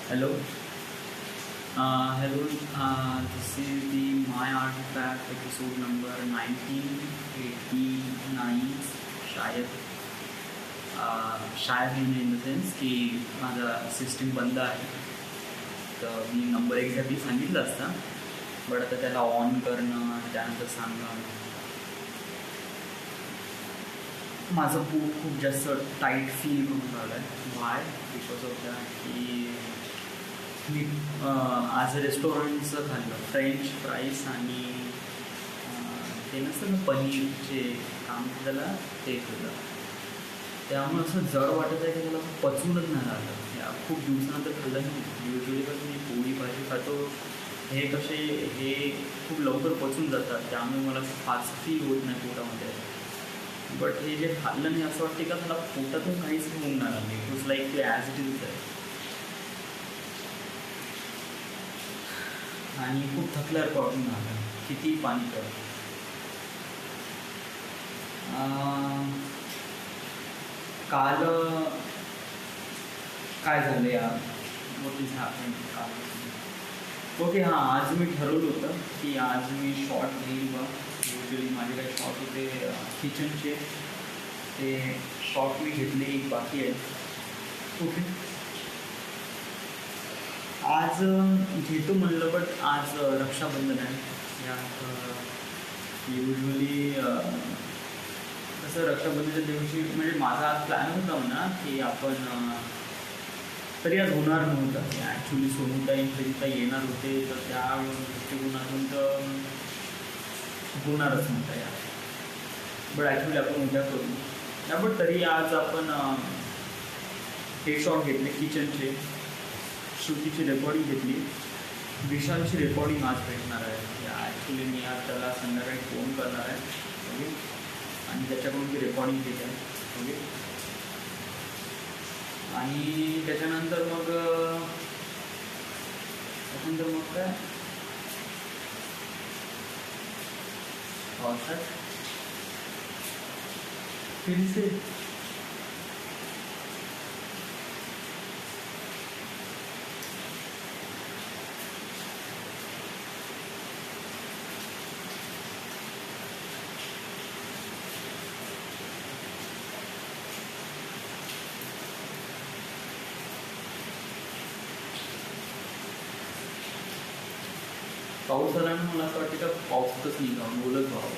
Hello. Hello. This is the My Artifact episode number 1989 शायद. शायद म्हणजे इन द सेन्स की माझा सिस्टीम बंद आहे, तर मी नंबर एक्झॅक्टली सांगितलं असता, बट आता त्याला ऑन करणं त्यानंतर सांगणं. माझं पोट खूप जास्त टाईट फील करून राहिलं आहे. वाय? बिकॉज ऑफ दॅट की मी आज रेस्टॉरंटचं खाल्लं, फ्रेंच फ्राईज आणि ते नसतं ना पनीरचे काम त्याला, ते खाल्लं. त्यामुळे असं जड वाटत आहे की मला पचूनच नाही राहिलं. या खूप दिवसानंतर खाल्लं नाही. युजली कसं मी पोळी भाजी खातो, हे कसे हे खूप लवकर पचून जातात, त्यामुळे मला असं फास्ट फील होत नाही पोटामध्ये. बट हे जे खाल्लं नाही असं वाटते का मला पोटातून काहीच होऊन नाही राहिलं. It was like to as it is आहे. आणि खूप थकल्यावर प्रॉब्लेम झाला, किती पाणी कर. काल काय झालं यार, व्हॉट इज हॅपनिंग काल. ओके, हां, आज मी ठरवलं होतं की आज मी शॉर्ट घेईल बा. युजली माझे काही शॉर्ट होते किचनचे, ते शॉर्ट मी घेतले, एक बाकी आहे. ओके, आज घेतो म्हणलं, बट आज रक्षाबंधन आहे. यात युजली कसं रक्षाबंधनच्या दिवशी म्हणजे माझा आज प्लॅन होता म्हणा की आपण तरी आज होणार नव्हतं. ॲक्च्युली सोनूताई तरी येणार होते, तर त्या दृष्टिकोनातून तर होणारच नव्हतं यार. बट ॲक्च्युली आपण उद्या करू या. बट तरी आज आपण हे शॉट घेतले किचनचे. श्रुतीची रेकॉर्डिंग घेतली, विशालची रेकॉर्डिंग आज भेटणार आहे. ॲक्च्युली मी आज त्याला संध्याकाळी फोन करणार आहे. ओके, आणि त्याच्याकडून ती रेकॉर्डिंग घेत आहे. ओके, आणि त्याच्यानंतर मग काय पावसात फिरसे पाऊस आल्यानं मला असं वाटतं का पावसातच निघावं, बोलत व्हावं.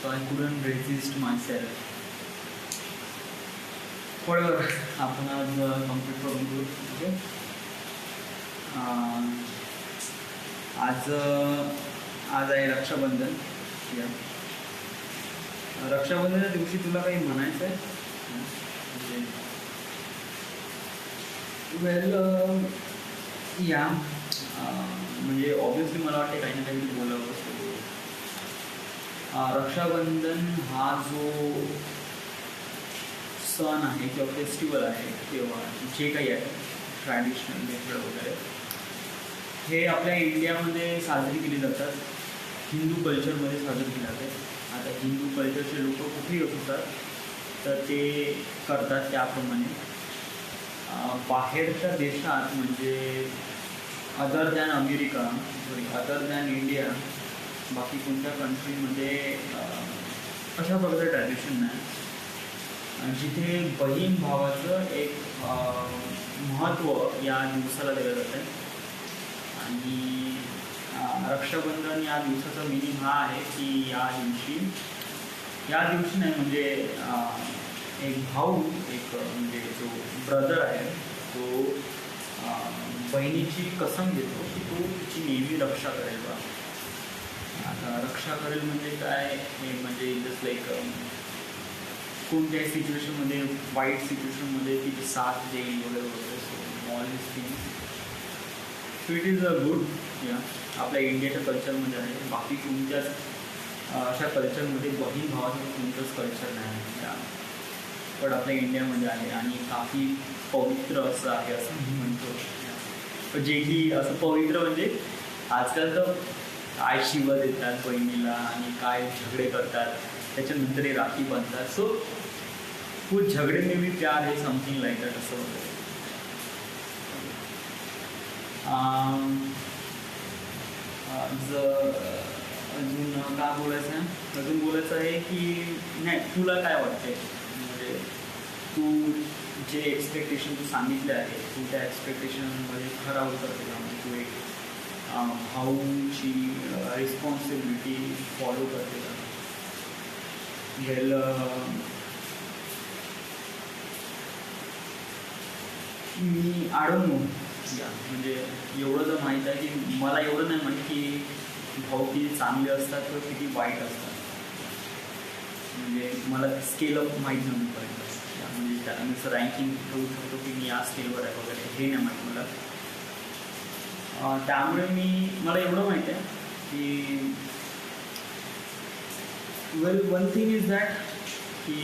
So I couldn't resist my self. बरोबर, आपण आज कम्प्लीट करून घेऊ. ओके, आज आहे रक्षाबंधन. या रक्षाबंधनच्या दिवशी तुला काही म्हणायचं आहे? वेल या म्हणजे ऑब्वियसली मला वाटते काही ना काही बोलावं असतो. रक्षाबंधन हा जो सण आहे किंवा फेस्टिवल आहे किंवा जे काही आहे ट्रॅडिशनल मेथड वगैरे, हे आपल्या इंडियामध्ये साजरी केली जातात. हिंदू कल्चरमध्ये साजरी केली जाते. आता हिंदू कल्चरचे लोक कुठेही असतात तर ते करतात त्याप्रमाणे. बाहेरच्या देशात म्हणजे other than America, other than India, बाकी कोणत्या कंट्रीमध्ये अशा प्रकारचं ट्रॅडिशन नाही. जिथे बहीण भावाचं एक महत्त्व या दिवसाला दिलं जातं. आणि रक्षाबंधन या दिवसाचा मिनिंग हा आहे की या दिवशी नाही म्हणजे एक भाऊ, एक म्हणजे जो ब्रदर आहे तो बहिणीची कसम घेतो की तो तिची नेहमी रक्षा करेल बा. आता रक्षा करेल म्हणजे काय, हे म्हणजे जस्ट लाईक कोणत्याही सिच्युएशनमध्ये, वाईट सिच्युएशनमध्ये तिची साथ देईल वगैरे वगैरे. So all this things, so it is a good. या आपल्या इंडियाच्या कल्चरमध्ये आहे. बाकी कोणत्याच अशा कल्चरमध्ये बहीण भावाचं कोणतंच कल्चर नाही या, पण आपल्या इंडियामध्ये आहे. आणि काफी पवित्र असं आहे असं मी म्हणतो. जे की असं पवित्र म्हणजे आजकाल तर काय शिवा देतात बहिणीला आणि काय झगडे करतात, त्याच्यानंतर हे राखी बांधतात. सो वो झगड़े में भी प्यार है, समथिंग लाइक दैट असं वगैरे. अजून काय बोलायचं आहे, अजून बोलायचं आहे की नाही, तुला काय वाटते, म्हणजे तू जे एक्सपेक्टेशन तू सांगितले आहे, तू त्या एक्सपेक्टेशनमध्ये खरा उतरते का, म्हणजे तू एक भाऊची रिस्पॉन्सिबिलिटी फॉलो करते का? वेल, मी आडून या म्हणजे एवढं तर माहीत आहे की मला एवढं नाही माहीत की भाऊ किती चांगले असतात तर किती वाईट असतात, म्हणजे मला स्केल अप माहीत नाही पर्यंत, म्हणजे त्याला मी असं रँकिंग ठेवू शकतो की मी या स्केलवर आहे वगैरे, हे नाही माहीत मला. त्यामुळे मला एवढं माहीत आहे की वेल, वन थिंग इज दॅट की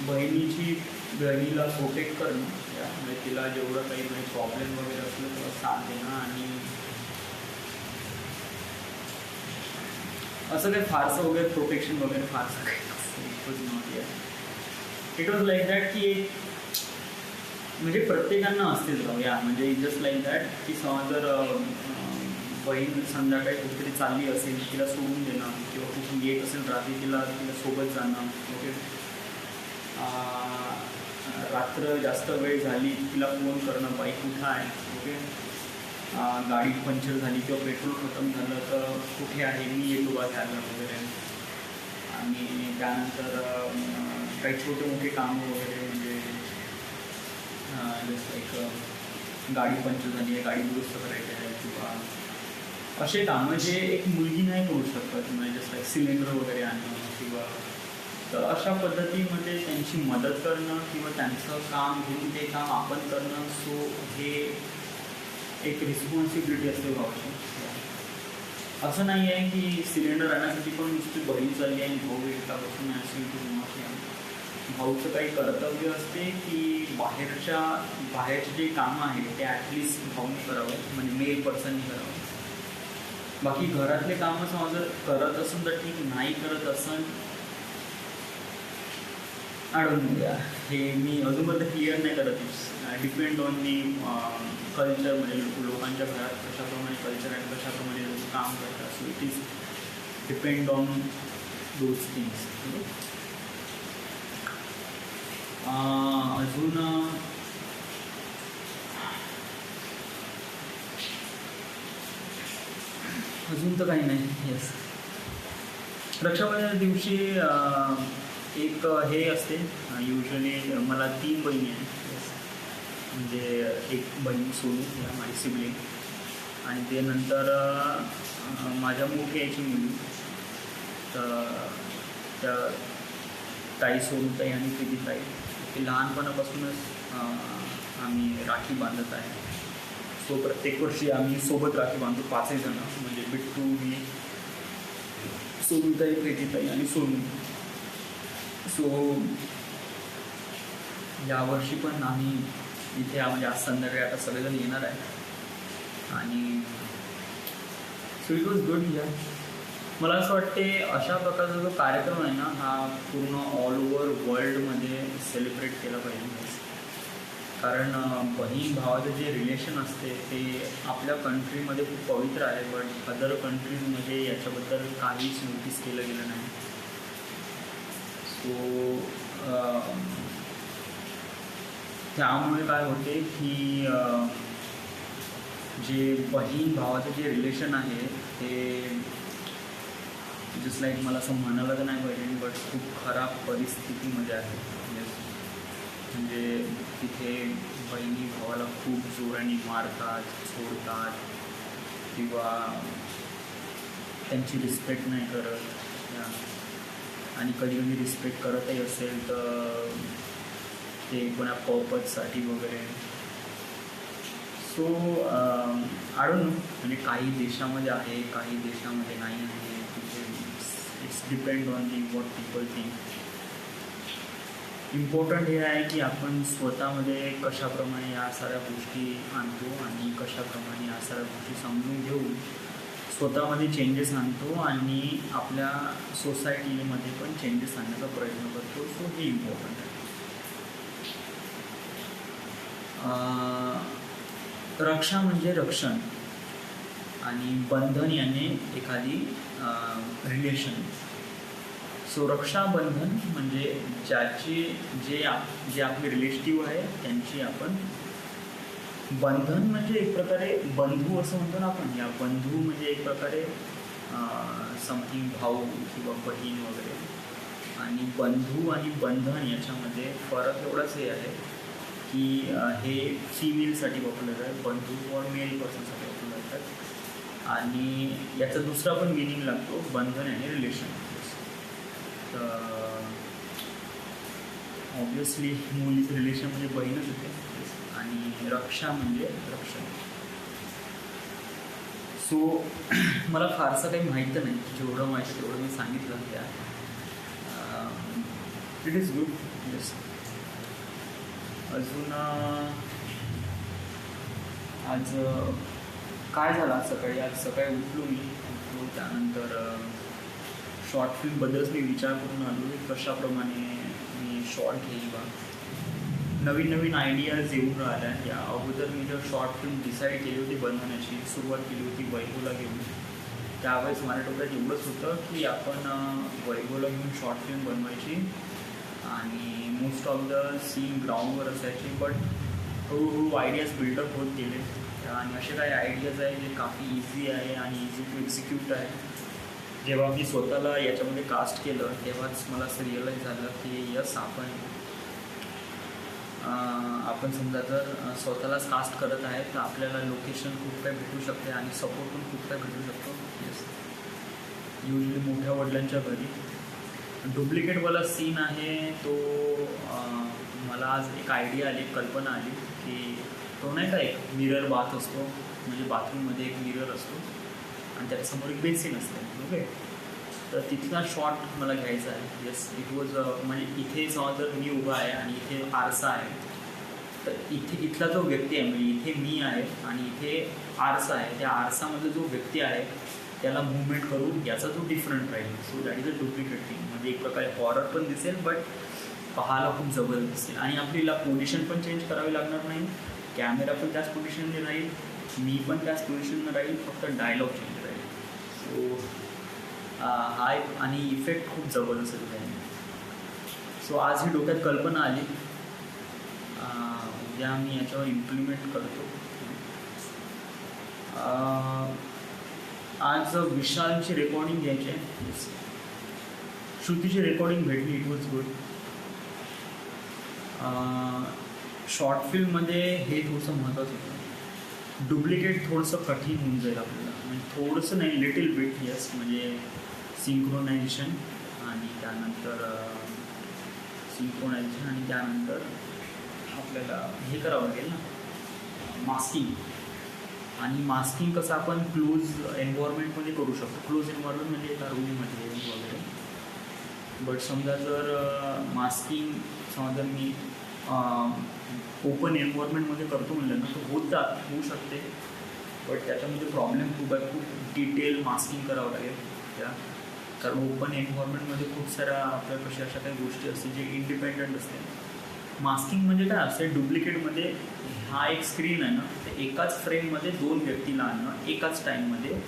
बहिणीला प्रोटेक्ट करणं, म्हणजे तिला जेवढं काही म्हणजे प्रॉब्लेम वगैरे असलं तेव्हा साथ देणं, आणि असं काही फारसं वगैरे प्रोटेक्शन वगैरे फारसं काही नव्हती आहे. इट वॉज लाईक दॅट की म्हणजे प्रत्येकांना असतेच राहू या, म्हणजे जस्ट लाईक दॅट की समज जर बहीण संध्याकाळी कुठेतरी चालली असेल, तिला सोडून देणं, किंवा कुठून येत असेल रात्री तिला सोबत जाणं, ओके. रात्र जास्त वेळ झाली तिला फोन करणं, बाईक कुठं आहे, ओके. गाडी पंक्चर झाली किंवा पेट्रोल खतम झालं तर कुठे आहे, मी येतो बा घ्यायला वगैरे. आणि त्यानंतर काही छोटे मोठे कामं वगैरे, म्हणजे जसं एक गाडी पंक्चर झाली आहे, गाडी दुरुस्त करायची आहे, किंवा असे कामं जे एक मुलगी नाही करू शकत, म्हणजे जसं सिलेंडर वगैरे आणणं, किंवा तर अशा पद्धतीमध्ये त्यांची मदत करणं किंवा त्यांचं काम घेऊन ते काम आपण करणं. सो हे एक रिस्पॉन्सिबिलिटी असते भावाची. असं नाही आहे की सिलेंडर आणण्यासाठी पण नुसती बहीण चालली आणि भाऊ एकटा बसून असेल की भाऊचं काही कर्तव्य असते की बाहेरचे जे कामं आहेत ते ॲटलिस्ट भाऊने करावं, म्हणजे मेल पर्सनने करावं. बाकी घरातले कामं समज जर करत असेल तर ठीक, नाही करत असेल द्या. हे मी अजूनपर्यंत क्लिअर नाही करत. डिपेंड ऑन दी कल्चर, म्हणजे लोकांच्या घरात कशाप्रमाणे कल्चर आहे, कशाप्रमाणे लोक काम करतात. So it is depend on those things. अजून तर काही नाही. येस, रक्षाबंधन दिवशी एक हे असते, युजली मला 3 बहिणी आहेत. म्हणजे एक बहीण सोनू, माझी सिबलिंग, आणि ते नंतर माझ्या मोठी याची मुली, तर त्या ताई, सोनूताई आणि प्रीतीताई, ते लहानपणापासूनच आम्ही राखी बांधत आहे. सो प्रत्येक वर्षी आम्ही सोबत राखी बांधतो, 5 जण, म्हणजे बिट्टू, मी, सोनूताई, प्रीतीताई आणि सोनू. सो यावर्षी पण आम्ही इथे म्हणजे आज संध्याकाळी आता सगळेजण येणार आहे. आणि सो इट वॉज गुड. या मला असं वाटते अशा प्रकारचा जो कार्यक्रम आहे ना, हा पूर्ण ऑल ओव्हर वर्ल्डमध्ये सेलिब्रेट केला पाहिजे. कारण बहीण भावाचं जे रिलेशन असते ते आपल्या कंट्रीमध्ये खूप पवित्र आहे, बट अदर कंट्रीजमध्ये याच्याबद्दल काहीच नोटीस केलं गेलं नाही. सो त्यामुळे काय होते की जे बहीण भावाचं जे रिलेशन आहे ते जस्ट लाईक, मला असं म्हणायला तर नाही पाहिजे, बट खूप खराब परिस्थितीमध्ये आहे. म्हणजे तिथे बहिणी भावाला खूप जोराने मारतात, सोडतात, किंवा त्यांची रिस्पेक्ट नाही करत. आणि कधी कधी रिस्पेक्ट करतही असेल तर ते कोणा पर्पजसाठी वगैरे. सो आय डोंट नो, म्हणजे काही देशामध्ये आहे, काही देशामध्ये नाही आहे. तिथे it's depend on the what people think. Important हे आहे की आपण स्वतःमध्ये कशाप्रमाणे या साऱ्या गोष्टी आणतो आणि कशाप्रमाणे या साऱ्या गोष्टी समजून घेऊन स्वतःमध्ये चेंजेस आणतो आणि आपल्या सोसायटीमध्ये पण चेंजेस आणण्याचा प्रयत्न करतो. सो हे इम्पॉर्टंट आहे. रक्षा म्हणजे रक्षण आणि बंधन याने एखादी रिलेशन. सो रक्षाबंधन म्हणजे जे आपले रिलेटिव्ह आहे त्यांची आपण, बंधन म्हणजे एक प्रकारे बंधू असं म्हणतो ना आपण, या बंधू म्हणजे एक प्रकारे समथिंग भाऊ किंवा बहीण वगैरे. आणि बंधू आणि बंधन याच्यामध्ये फरक एवढाच हे आहे की हे फिमेलसाठी वापरलं जातं, बंधू फॉर मेल पर्सनसाठी वापरलं जातात. आणि याचा दुसरा पण मिनिंग लागतो बंधन आणि रिलेशन. तर ऑब्वियसली मुलीचं रिलेशन म्हणजे बहीणच होते आणि रक्षा म्हणजे रक्षण. सो मला फारसं काही माहीत नाही, जेवढं माहिती तेवढं मी सांगितलं. त्या इट इज गुड. येस. अजून आज काय झालं आज सकाळी उठलो त्यानंतर शॉर्ट फिल्मबद्दलच मी विचार करून आलो की कशाप्रमाणे मी शॉर्ट घेईल बा. नवीन आयडियाज येऊन राहिल्या. या अगोदर मी जर शॉर्ट फिल्म डिसाईड केली होती बनवण्याची, सुरुवात केली होती वैभवला घेऊन. त्यावेळेस माझ्या डोक्यात एवढंच होतं की आपण वैभवला घेऊन शॉर्ट फिल्म बनवायची आणि मोस्ट ऑफ द सीन ग्राउंडवर असायचे. बट हळूहळू आयडियाज बिल्डअप होत गेले आणि असे काही आयडियाज आहे जे काफी इझी आहे आणि इझी टू एक्झिक्यूट आहे. जेव्हा मी स्वतःला याच्यामध्ये कास्ट केलं तेव्हाच मला असं रिअलाईज झालं की यस, आपण समजा जर स्वतःलाच कास्ट करत आहे तर आपल्याला लोकेशन खूप काही भेटू शकते आणि सपोर्ट पण खूप काही भेटू शकतो. येस. युजली मोठ्या वडिलांच्या घरी डुप्लिकेटवाला सीन आहे तो. मला आज एक आयडिया आली, कल्पना आली की तो नाही का एक मिरर बाथ असतो, म्हणजे बाथरूममध्ये एक मिरर असतो आणि त्याच्यासमोर एक बेसिन असते. ओके. तर तिथला शॉट मला घ्यायचा आहे. येस, इट वॉज म्हणजे इथे समजा जर मी उभा आहे आणि इथे आरसा आहे, तर इथला जो व्यक्ती आहे म्हणजे इथे मी आहे आणि इथे आरसा आहे, त्या आरसामध्ये जो व्यक्ती आहे त्याला मुवमेंट करून याचा जो डिफरंट राहील. So that is a duplicate thing. म्हणजे एक प्रकारे हॉरर पण दिसेल बट पाहायला खूप जबरदस्त दिसेल आणि आपल्याला पोझिशन पण चेंज करावी लागणार नाही. कॅमेरा पण त्याच पोझिशनने राहील, मी पण त्याच पोझिशनने राहील, फक्त डायलॉग चेंज राहील. सो हा एक आणि इफेक्ट खूप जबरदस्त आहे. सो आज ही डोक्यात कल्पना आली, उद्या मी याच्यावर इम्प्लिमेंट करतो. आज विशालची रेकॉर्डिंग घ्यायची आहे, श्रुतीची रेकॉर्डिंग भेटली. It was good. शॉर्ट फिल्ममध्ये हे थोडंसं महत्त्वाचं होतं. डुप्लिकेट थोडंसं कठीण होऊन जाईल आपल्याला, म्हणजे थोडंसं नाही, लिटिल बिट. येस, म्हणजे सिंक्रोनायझेशन आणि त्यानंतर आपल्याला हे करावं लागेल ना, मास्किंग. आणि मास्किंग कसं आपण क्लोज एन्व्हायरमेंटमध्ये करू शकतो. क्लोज एन्व्हायरमेंट म्हणजे एका रूममध्ये वगैरे. बट समजा जर मास्किंग समजा मी ओपन एन्व्हायरमेंटमध्ये करतो म्हणलं ना, तर होऊ शकते. बट त्याच्यामध्ये प्रॉब्लेम खूप आहे, खूप डिटेल मास्किंग करावं लागेल त्या. कारण ओपन एन्व्हायरमेंटमध्ये खूप साऱ्या आपल्यापाशी अशा काही गोष्टी असते जे इंडिपेंडंट असते. मास्किंग म्हणजे काय असते, डुप्लिकेटमध्ये हा एक स्क्रीन आहे ना, तर एकाच फ्रेममध्ये दोन व्यक्तीला आणणं, एकाच टाईममध्ये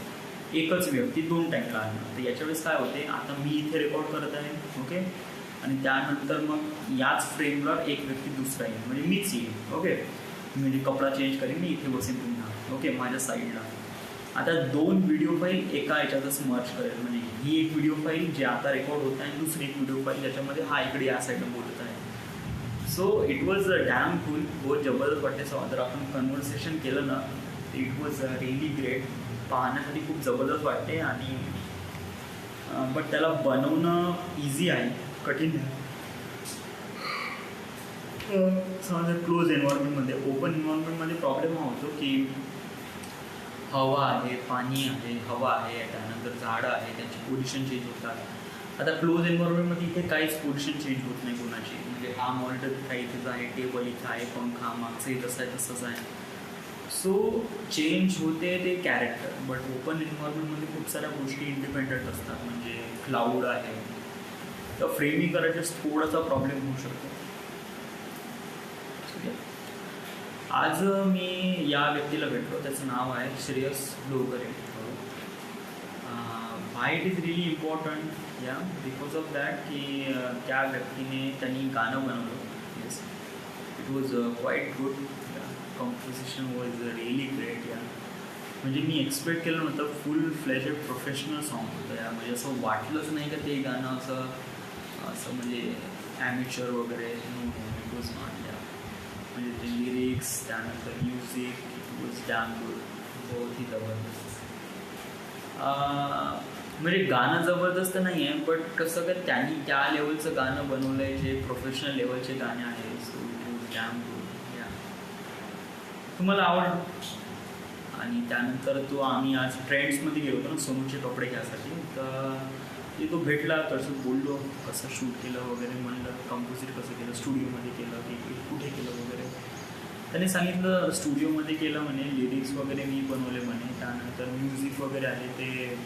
एकच व्यक्ती दोन टाईमला आणणं. तर याच्या वेळेस काय होते, आता मी इथे रेकॉर्ड करत आहे, ओके, आणि त्यानंतर मग याच फ्रेमला एक व्यक्ती दुसरा येईल, म्हणजे मीच येईल. ओके, म्हणजे कपडा चेंज करेन, मी इथे बसेन पुन्हा, ओके, माझ्या साईडला. आता दोन व्हिडिओ फाईल एका याच्यातच मर्ज करेल, म्हणजे ही एक व्हिडिओ फाईल जे आता रेकॉर्ड होत आहे आणि दुसरी एक व्हिडिओ फाईल ज्याच्यामध्ये हा इकडे या साईडला बोलत आहे. So it was dam cool. बहुत जबरदस्त वाटते. जर आपण कन्व्हर्सेशन केलं ना, इट वॉज रिअली ग्रेट. पाहण्यासाठी खूप जबरदस्त वाटते आणि बट त्याला बनवणं इझी आहे, कठीण आहे. समजा क्लोज एन्व्हायरमेंटमध्ये, ओपन एन्व्हायरमेंटमध्ये प्रॉब्लेम हा होतो की हवा आहे, पाणी आहे, हवा आहे, त्यानंतर झाडं आहे, त्यांची पोझिशन चेंज होतात. आता क्लोज एन्व्हायरमेंटमध्ये इथे काहीच पोझिशन चेंज होत नाही कोणाची. म्हणजे हा मॉनिटर काही इथेच आहे, टेबल इथं आहे, पंखा मागचंही तसं आहे, तसंच आहे. सो चेंज होते ते कॅरेक्टर. बट ओपन एन्व्हायरमेंटमध्ये खूप साऱ्या गोष्टी इंडिपेंडंट असतात. म्हणजे क्लाउड आहे, तर फ्रेमिंग करायचा थोडासा प्रॉब्लेम होऊ शकतो. आज मी या व्यक्तीला भेटलो, त्याचं नाव आहे श्रेयस लोकरे. Why it is really important या बिकॉज ऑफ दॅट की त्या व्यक्तीने त्यांनी गाणं बनवलं. Yes, it was quite good. Composition was really great. या म्हणजे मी एक्सपेक्ट केलं नव्हतं फुल फ्लेजेड प्रोफेशनल सॉन्ग होतं या. म्हणजे असं वाटलंच नाही का ते गाणं असं असं म्हणजे ॲमेचर वगैरे. It was not. या म्हणजे ते लिरिक्स, त्यानंतर music, it was damn good. बहुत ही जबरदस्त. म्हणजे गाणं जबरदस्त नाही आहे, बट कसं काय त्यांनी त्या लेवलचं गाणं बनवलं आहे जे प्रोफेशनल लेवलचे गाणे आहे. So it was damn good. या तुम्हाला आवड. आणि त्यानंतर आम्ही आज ट्रेंड्समध्ये गेलो होतो ना सोनूचे कपडे घ्यायसाठी. तर ते तो भेटला, तसं बोललो कसं शूट केलं वगैरे, म्हणलं कंपोजिट कसं केलं, स्टुडिओमध्ये केलं की कुठे केलं वगैरे. त्याने सांगितलं स्टुडिओमध्ये केलं म्हणे, लिरिक्स वगैरे मी बनवले म्हणे, त्यानंतर म्युझिक वगैरे आहे ते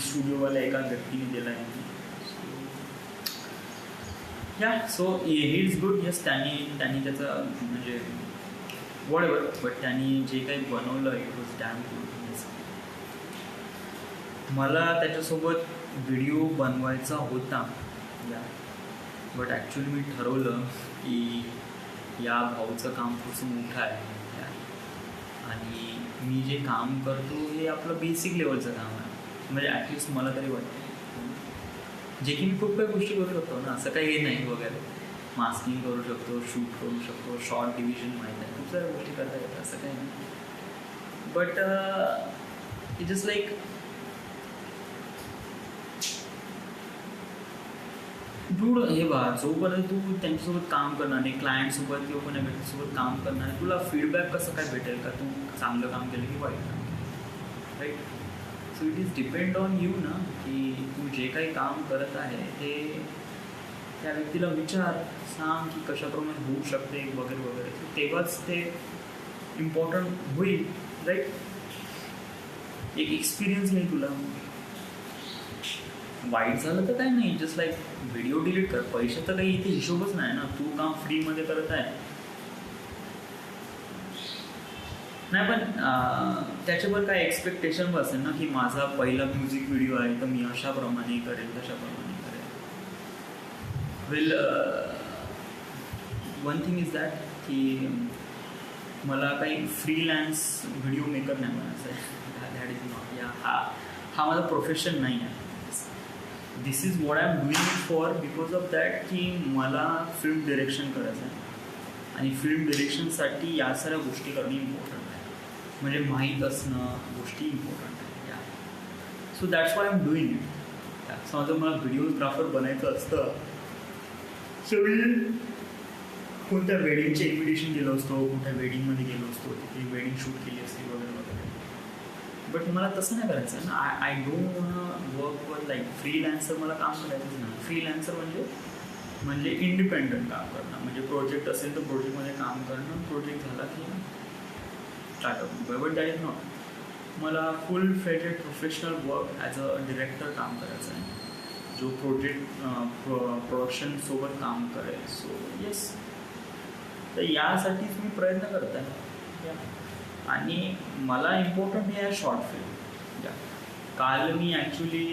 स्टुडिओवाल्या एका व्यक्तीने दिलं आहे. या so he is good. Yes, त्यांनी त्याचं म्हणजे वॉटेवर, बट त्यांनी जे काही बनवलं इट वॉज डॅम गुड. मला त्याच्यासोबत व्हिडिओ बनवायचा होता या, बट ॲक्च्युली मी ठरवलं की या भाऊचं काम खूप मोठं आहे या, आणि मी जे काम करतो हे आपलं बेसिक लेवलचं काम आहे. म्हणजे ॲटलिस्ट मला तरी वाटतं, जे की मी खूप काही गोष्टी करू शकतो ना, असं काही हे नाही वगैरे. मास्किंग करू शकतो, शूट करू शकतो, शॉर्ट डिव्हिजन माहीत आहे, खूप साऱ्या गोष्टी करता येतात, असं काही नाही. But it is like dude, हे बघा, जोपर्यंत तू त्यांच्यासोबत काम करणार नाही, क्लायंटसोबत किंवा कोणा व्यक्तीसोबत काम करणार नाही, तुला फीडबॅक कसं काय भेटेल का तू चांगलं काम केलं की वाईट काम केलं, right? So it is depend on you ना, की तू जे काही काम करत आहे ते त्या व्यक्तीला विचार, सांग की कशाप्रमाणे होऊ शकते वगैरे वगैरे. तेव्हाच ते इम्पॉर्टंट होईल, राईट? एक एक्सपिरियन्स नाही तुला. वाईट झालं तर काही नाही, जस्ट लाईक व्हिडिओ डिलीट कर. पैशाचा काही इथे हिशोबच नाही ना, तू काम फ्रीमध्ये करत आहे. नाही पण त्याच्यावर काय एक्सपेक्टेशन असेल ना, की माझा पहिला म्युझिक व्हिडिओ आहे तर मी अशाप्रमाणे करेल, तशाप्रमाणे करेल. Well, one thing is that की मला काही फ्रीलॅन्स व्हिडिओ मेकर नाही म्हणायचं आहे. That is not. या हा माझा प्रोफेशन नाही आहे. This is what I am doing it for because of that की मला फिल्म डिरेक्शन करायचं आहे, आणि फिल्म डिरेक्शनसाठी या साऱ्या गोष्टी करणं इम्पॉर्टंट आहे. म्हणजे माहीत असणं गोष्टी इम्पॉर्टंट आहे. या so that's what I am doing it. समजा मला व्हिडिओग्राफर बनायचं असतं, सो मी कोणत्या वेडिंगचे इन्व्हिटेशन गेलो असतो, कुठल्या वेडिंगमध्ये गेलो असतो, तिथे वेडिंग शूट केली असती वगैरे वगैरे. बट मला तसं नाही करायचं आहे ना. I don't work for like freelancer. मला काम करायचंच नाही. फ्रीलॅन्सर म्हणजे इंडिपेंडंट काम करणं, म्हणजे प्रोजेक्ट असेल तर प्रोजेक्टमध्ये काम करणं, प्रोजेक्ट झाला की startup. But that is not. मला full fledged professional work as a director काम करायचं आहे, जो प्रोजेक्ट प्रोडक्शनसोबत काम करेल. सो येस, तर यासाठीच मी प्रयत्न करत आहे. आणि मला इम्पॉर्टंट हे आहे शॉर्ट फिल्म. काल मी ॲक्च्युली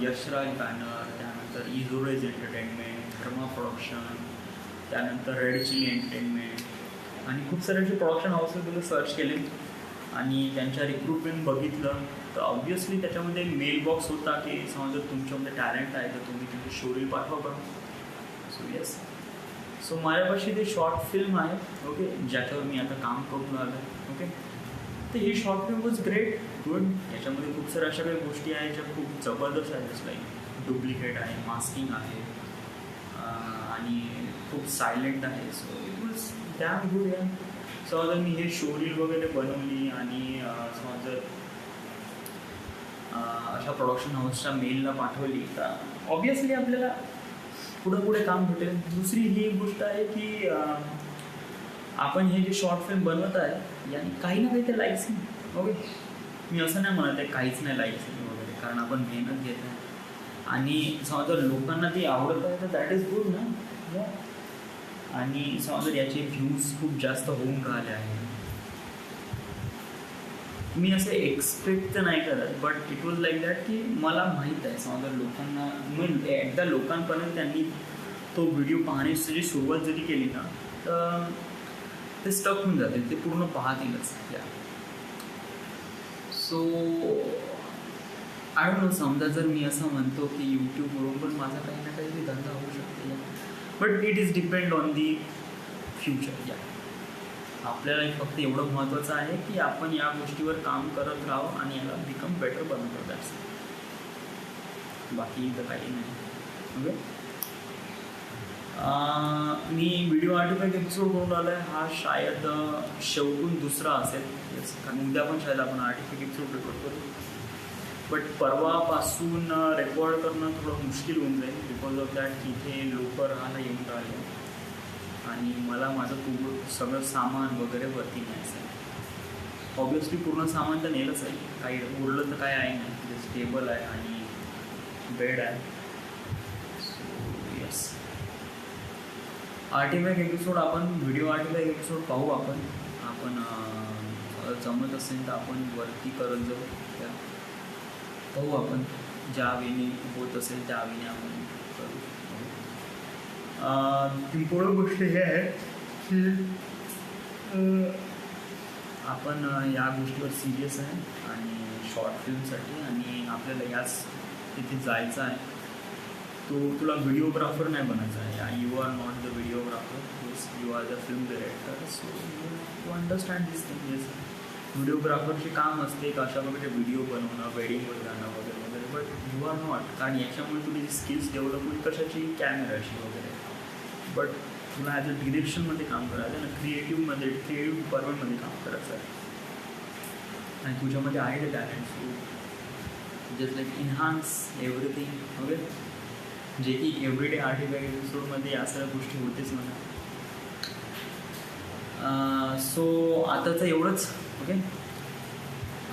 यशराज बॅनर, त्यानंतर इझोरेज एंटरटेनमेंट, धर्मा प्रोडक्शन, त्यानंतर रेड चिली एंटरटेनमेंट आणि खूप सारे जे प्रोडक्शन हाऊसमध्ये सर्च केले आणि त्यांच्या रिक्रुटमेंट बघितलं, तर ऑब्व्हियसली त्याच्यामध्ये मेल बॉक्स होता की समजा तुमच्यामध्ये टॅलेंट आहे तर तुम्ही तुमची शोरील पाठवा करा. सो येस, सो माझ्यापाशी ते शॉर्ट फिल्म आहे, ओके, ज्याच्यावर मी आता काम करून आलो आहे. ओके, तर ही short film was great, good. याच्यामध्ये खूप साऱ्या अशा काही गोष्टी आहेत ज्या खूप जबरदस्त आहेत. लाईक डुप्लिकेट आहे, मास्किंग आहे, आणि खूप सायलेंट आहे. So it was damn good. या समजा मी हे शोरील वगैरे बनवली आणि समजा अशा प्रोडक्शन हाऊसच्या मेलला पाठवली, तर ऑब्व्हियसली आपल्याला पुढे काम भेटेल. दुसरी ही एक गोष्ट आहे की आपण हे जे शॉर्ट फिल्म बनवत आहे याने काही ना काही ते लाईक्स नाही. ओके, मी असं नाही म्हणत आहे काहीच नाही लाईक्स वगैरे, कारण आपण मेहनत घेत आहे आणि समजा लोकांना ती आवडत आहे तर दॅट इज गुड ना. आणि समजा याचे व्ह्यूज खूप जास्त होऊन राहिले आहे. मी असं एक्सपेक्ट तर नाही करत, but it was like that की मला माहीत आहे समजा लोकांना, मग एकदा लोकांपर्यंत त्यांनी तो व्हिडिओ पाहण्याची जरी सुरुवात जरी केली ना, तर ते स्टक होऊन जाते, ते पूर्ण पाहतीलच. सो आय डोंट नो, समजा जर मी असं म्हणतो की यूट्यूबवरून पण माझा काही ना काहीतरी धंदा होऊ शकतो, but it is depend on the future. आपल्याला फक्त एवढं महत्त्वाचं आहे की आपण या गोष्टीवर काम करत राहू आणि याला बिकम बेटर बनवतो. दॅट्स बाकी तर काही नाही. ओके, मी व्हिडिओ 8 एपिसोड करून आलो आहे. हा शायद शेवटून दुसरा असेल, कारण उद्या पण शायद आपण 8 एपिसोड रेकॉर्ड करू. बट परवापासून रेकॉर्ड करणं थोडं मुश्किल होऊन जाईल, बिकॉज ऑफ दॅट इथे लोक राहायला येऊन राहिले आणि मला माझं पूर्ण सगळं सामान वगैरे वरती न्यायचं आहे. ऑब्वियसली पूर्ण सामान तर नेलंच आहे, काही उरलं तर काय आहे नाही. जस्ट टेबल आहे आणि बेड आहे. सो यस, 8 एपिसोड आपण व्हिडिओ 8 एपिसोड पाहू. आपण जमत असेल तर आपण वरती करत जाऊ. पाहू आपण ज्या वेळी होत असेल त्या वेळी आपण करू. इम्पॉर्टंट गोष्ट हे आहे की आपण या गोष्टीवर सिरियस आहे आणि शॉर्ट फिल्मसाठी, आणि आपल्याला याच तिथे जायचं आहे. तुला व्हिडिओग्राफर नाही बनायचं आहे. You are not the videographer, you are the film director. So you understand this thing. Yes, व्हिडिओग्राफरचे काम असते का अशा प्रकारचे व्हिडिओ बनवणं, वेडिंगवर जाणं वगैरे वगैरे, बट यू आर नॉट. कारण याच्यामुळे तुझी स्किल्स डेव्हलप होईल कशाची, कॅमेराची वगैरे. बट तुला ॲज अ डिरेक्शनमध्ये काम करायचं आहे ना, क्रिएटिव्ह डिपार्टमेंटमध्ये काम करायचं आहे, आणि तुझ्यामध्ये आहे ते talent. So just like enhance everything. Okay, जे की एव्हरीडे 8 एपिसोडमध्ये या सगळ्या गोष्टी होतेच म्हणा. सो आताचं एवढंच. ओके,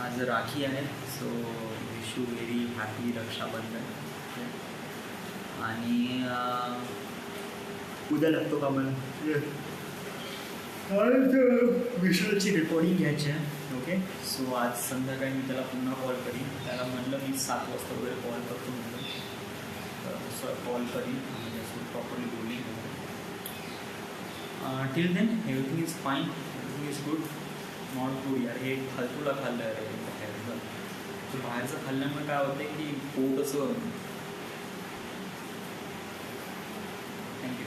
आज राखी आहे. So wish you very happy Rakshabandhan. आणि उद्या लागतो का मला विशालची रेकॉर्डिंग घ्यायची आहे. ओके, सो आज संध्याकाळी मी त्याला पुन्हा कॉल करीन. त्याला म्हटलं मी 7 वाजता वगैरे कॉल करतो म्हटलं, तर कॉल करीन आणि असं प्रॉपरली बोलीन. Till then everything is fine, everything is good. Not good यार, हे फालतूला खाल्लं आहे बाहेरचं. तर बाहेरचं खाल्ल्यामुळे काय होतं की पोट असं. थँक्यू.